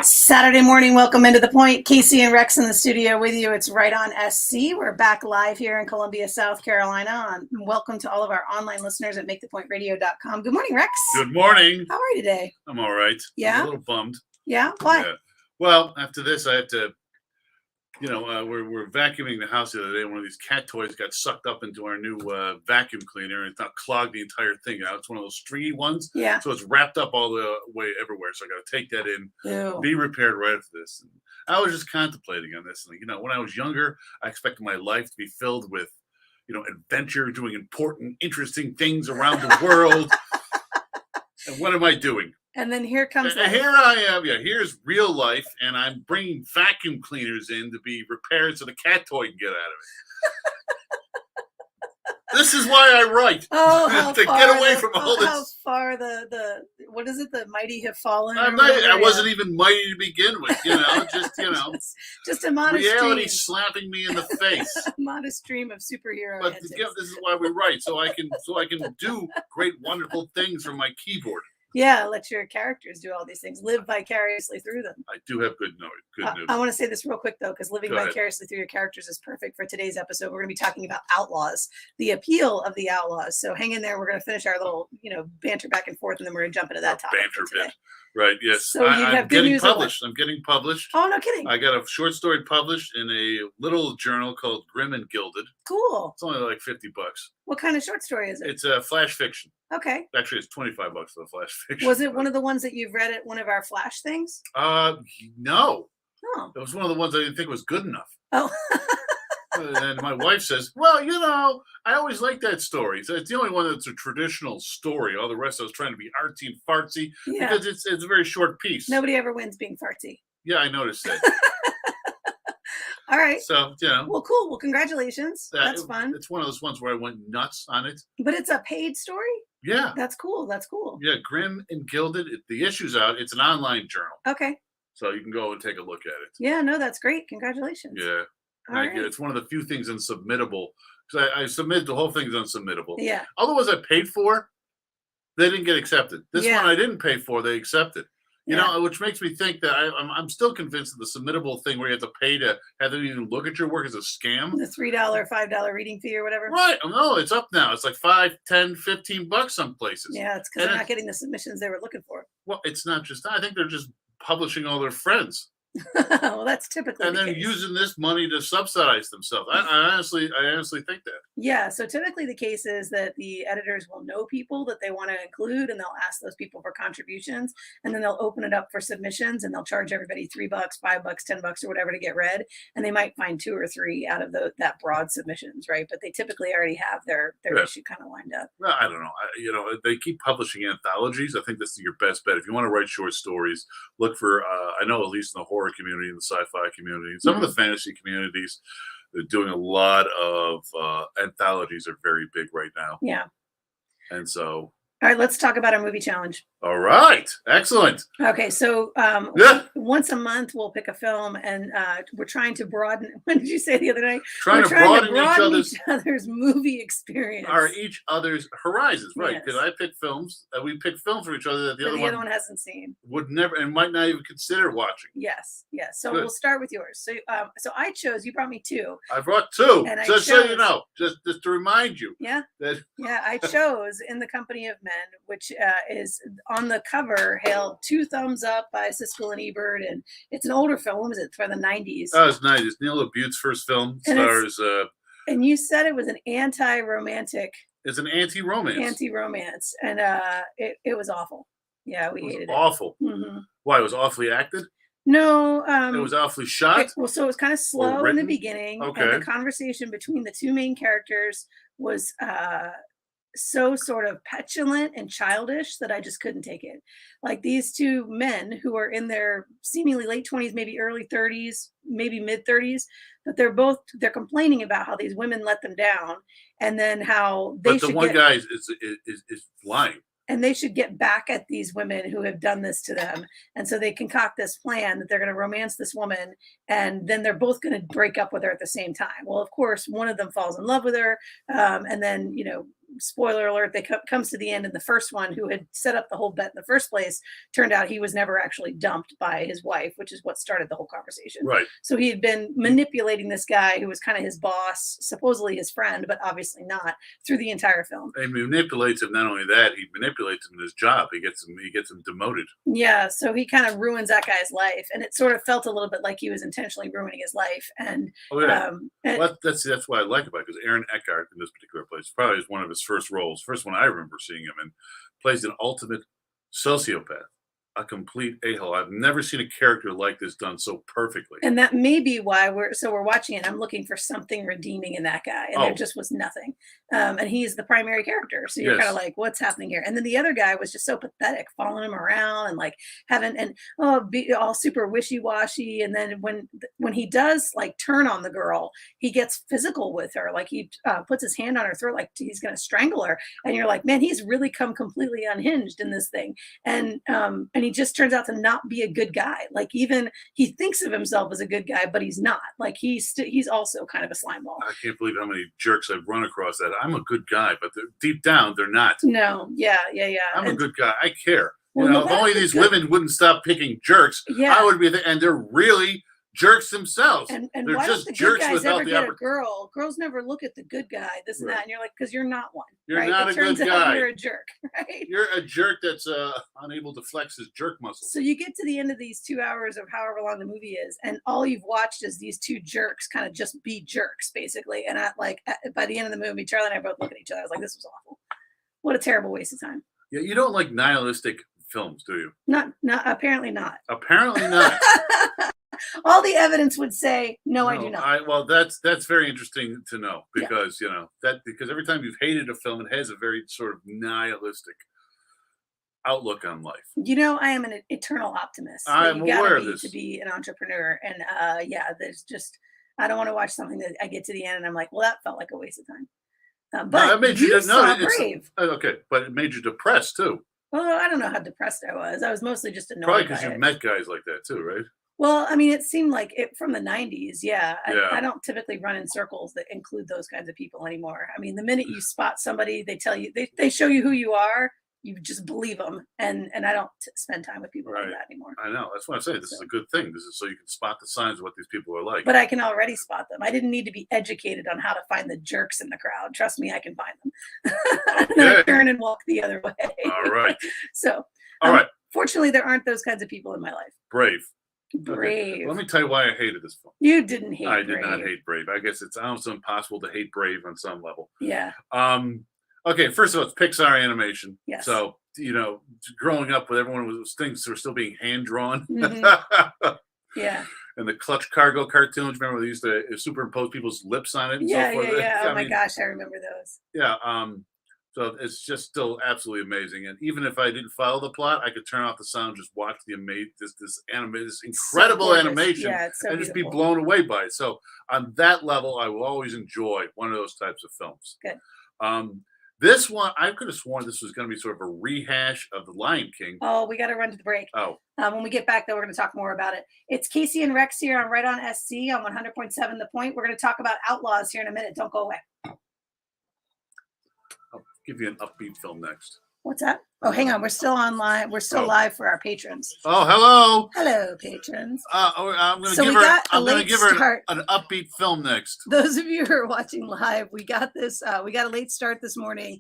Saturday morning, welcome into The Point. Casey and Rex in the studio with you. It's Right On SC. We're back live here in Columbia, South Carolina. Welcome to all of our online listeners at MakeThePointRadio.com. Good morning, Rex. Good morning. How are you today? I'm all right. Yeah? I'm a little bummed. Yeah? Why? Yeah. Well, after this, I have to, we're vacuuming the house the other day. One of these cat toys got sucked up into our new vacuum cleaner, and it's now clogged the entire thing out. It's one of those stringy ones. Yeah. So it's wrapped up all the way everywhere. So I got to take that in, Ew. be repaired right after this. And I was just contemplating on this. And, when I was younger, I expected my life to be filled with, adventure, doing important, interesting things around the world. And what am I doing? And then here comes and here I am. Yeah, here's real life, and I'm bringing vacuum cleaners in to be repaired so the cat toy can get out of it. This is why I write. Oh, to get away from all this. How far the what is it? The mighty have fallen. I wasn't even mighty to begin with. Just a modest reality dream. Slapping me in the face. A modest stream of superhero. But this is why we write, so I can do great, wonderful things from my keyboard. Yeah, let your characters do all these things. Live vicariously through them. I do have good news. I want to say this real quick, though, because living vicariously through your characters is perfect for today's episode. We're going to be talking about Outlaws, the appeal of the Outlaws. So hang in there. We're going to finish our little, banter back and forth, and then we're going to jump into that topic. Banter bit. Right, yes. So I'm getting published. I'm getting published. Oh, no kidding. I got a short story published in a little journal called Grim and Gilded. Cool. It's only like $50. What kind of short story is it? It's a flash fiction. Okay. Actually, it's $25 for the flash fiction. Was it one of the ones that you've read at one of our flash things? No. Oh. It was one of the ones I didn't think was good enough. Oh. And my wife says, well, I always like that story. So it's the only one that's a traditional story. All the rest I was trying to be artsy and fartsy because it's a very short piece. Nobody ever wins being fartsy. Yeah, I noticed that. All right. So, Well, cool. Well, congratulations. That's fun. It's one of those ones where I went nuts on it. But it's a paid story? Yeah. That's cool. Yeah, Grim and Gilded. The issue's out. It's an online journal. Okay. So you can go and take a look at it. Yeah, no, that's great. Congratulations. Yeah. Right. It's one of the few things unsubmittable. Because I submitted the whole thing's unsubmittable. Yeah. All the ones I paid for, they didn't get accepted. This one I didn't pay for, they accepted. Which makes me think that I'm still convinced that the submittable thing where you have to pay to have them even look at your work is a scam. The $3, $5 reading fee or whatever. Right. No, it's up now. It's like $5, $10, $15 some places. Yeah, it's because they're not getting the submissions they were looking for. Well, it's not just that. I think they're just publishing all their friends. Well, that's typically and then using this money to subsidize themselves. I honestly think that. Yeah. So typically the case is that the editors will know people that they want to include, and they'll ask those people for contributions, and then they'll open it up for submissions, and they'll charge everybody $3, $5, $10 or whatever to get read, and they might find 2 or 3 out of that broad submissions, right? But they typically already have their issue kind of lined up. Well, I don't know. They keep publishing anthologies. I think this is your best bet if you want to write short stories. Look for I know at least in the horror community and the sci-fi community, some of the fantasy communities, they're doing a lot of anthologies are very big right now. Yeah. And so. All right, let's talk about our movie challenge. All right. Excellent. Okay, so once a month we'll pick a film, and we're trying to broaden. What did you say the other night? Trying to broaden each other's movie experience. Or each other's horizons, right? Because I pick films. We pick films for each other that the other one hasn't seen. Would never and might not even consider watching. Yes. So we'll start with yours. So I chose. You brought me 2. I brought 2. And just so you know, just to remind you. Yeah. I chose In the Company of Men, which is on the cover hailed 2 thumbs up by Siskel and Ebert, and it's an older film. When was it? From the 90s. Oh, it's 90s. Neil LaBute's first film. Stars. And you said it was an anti-romantic. It's an anti-romance. And it was awful. Yeah, we hated it. Awful. Mm-hmm. Why? It was awfully acted? No. It was awfully shot? So it was kind of slow in the beginning. Okay. And the conversation between the 2 main characters was so sort of petulant and childish that I just couldn't take it. Like these 2 men who are in their seemingly late 20s, maybe early 30s, maybe mid 30s, but they're complaining about how these women let them down, and then how they. But the one guy is lying. and they should get back at these women who have done this to them. And so they concoct this plan that they're going to romance this woman, and then they're both going to break up with her at the same time. Well, of course, one of them falls in love with her, and then spoiler alert, they comes to the end, and the first one, who had set up the whole bet in the first place, turned out he was never actually dumped by his wife, which is what started the whole conversation. Right. So he had been manipulating this guy who was kind of his boss, supposedly his friend, but obviously not, through the entire film. He manipulates him. Not only that, he manipulates him in his job. He gets him demoted. Yeah, so he kind of ruins that guy's life, and it sort of felt a little bit like he was intentionally ruining his life. And well, that's what I like about it, because Aaron Eckhart in this particular place probably is one of his first roles, first one I remember seeing him in, plays an ultimate sociopath, a complete a-hole. I've never seen a character like this done so perfectly. And that may be why we're watching it. I'm looking for something redeeming in that guy, and there just was nothing. And he's the primary character, so you're kind of like, what's happening here? And then the other guy was just so pathetic, following him around and like be all super wishy-washy. And then when he does like turn on the girl, he gets physical with her, like he puts his hand on her throat like he's going to strangle her. And you're like, man, he's really come completely unhinged in this thing. And he just turns out to not be a good guy. Like, even he thinks of himself as a good guy, but he's not. Like, he's also kind of a slime ball. I can't believe how many jerks I've run across that I'm a good guy, but deep down they're not. No, yeah. I'm a good guy. I care. If only these women wouldn't stop picking jerks, I would be and they're really jerks themselves. And they're why just don't the jerks good guys without ever the get a girl? Girls never look at the good guy, this and that, and you're like, because you're not one. You're right? not it a good turns guy. Out you're a jerk, right? You're a jerk that's unable to flex his jerk muscles. So you get to the end of these 2 hours of however long the movie is, and all you've watched is these two jerks kind of just be jerks, basically. And by the end of the movie, Charlie and I both look at each other. I was like, this was awful. What a terrible waste of time. Yeah, you don't like nihilistic films, do you? Not apparently not. Apparently not. All the evidence would say no, I do not. Well, that's very interesting to know, because because every time you've hated a film, it has a very sort of nihilistic outlook on life. I am an eternal optimist. I'm aware of this. To be an entrepreneur, and there's just, I don't want to watch something that I get to the end and I'm like, well, that felt like a waste of time. But it made you saw Brave. Okay, but it made you depressed too. Well, I don't know how depressed I was. I was mostly just annoyed. Probably because you met guys like that too, right? Well, I mean, it seemed like it from the 90s. Yeah. I don't typically run in circles that include those kinds of people anymore. I mean, the minute you spot somebody, they tell you, they show you who you are, you just believe them. And I don't spend time with people like that anymore. I know. That's why I say this is a good thing. This is so you can spot the signs of what these people are like. But I can already spot them. I didn't need to be educated on how to find the jerks in the crowd. Trust me, I can find them. Okay. And I turn and walk the other way. All right. So, all right. Fortunately, there aren't those kinds of people in my life. Brave. Okay. Let me tell you why I hated this film. You didn't hate I Brave. did not hate Brave. I guess it's almost impossible to hate Brave on some level. Yeah. Okay, first of all, it's Pixar animation. Yes. So, growing up with everyone things were still being hand drawn. Mm-hmm. Yeah. And the Clutch Cargo cartoons, remember they used to superimpose people's lips on it and so forth? Yeah. Oh my gosh, I remember those. Yeah. So it's just still absolutely amazing. And even if I didn't follow the plot, I could turn off the sound, just watch this incredible animation, and just be blown away by it. So on that level, I will always enjoy one of those types of films. Good. This one, I could have sworn this was going to be sort of a rehash of The Lion King. Oh, we got to run to the break. Oh. When we get back, though, we're going to talk more about it. It's Casey and Rex here on Right On SC on 100.7 The Point. We're going to talk about Outlaws here in a minute. Don't go away. I'll give you an upbeat film next. What's that? Oh, hang on. We're still online. We're still live for our patrons. Oh, hello. Hello, patrons. I'm going to give her an upbeat film next. Those of you who are watching live, we got this. We got a late start this morning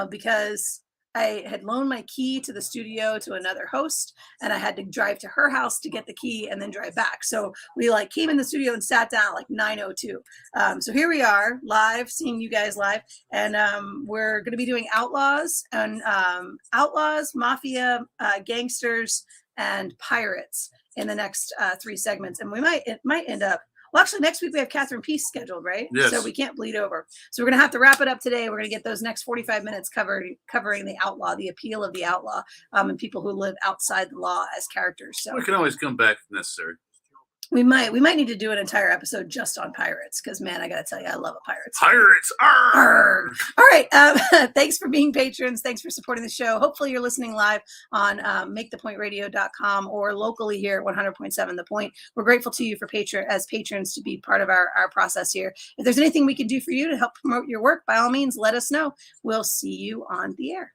because I had loaned my key to the studio to another host, and I had to drive to her house to get the key and then drive back. So we came in the studio and sat down at 9:02. So here we are live, seeing you guys live, and we're going to be doing Outlaws and Outlaws, Mafia, Gangsters, and Pirates in the next 3 segments. And it might end up. Well, actually, next week we have Catherine Peace scheduled, right? Yes. So we can't bleed over. So we're going to have to wrap it up today. We're going to get those next 45 minutes covering the outlaw, the appeal of the outlaw, and people who live outside the law as characters. So we can always come back if necessary. We might need to do an entire episode just on pirates because, man, I gotta tell you, I love a pirate story. Pirates! Arr! All right. Thanks for being patrons. Thanks for supporting the show. Hopefully you're listening live on makethepointradio.com or locally here at 100.7 The Point. We're grateful to you for as patrons to be part of our process here. If there's anything we can do for you to help promote your work, by all means, let us know. We'll see you on the air.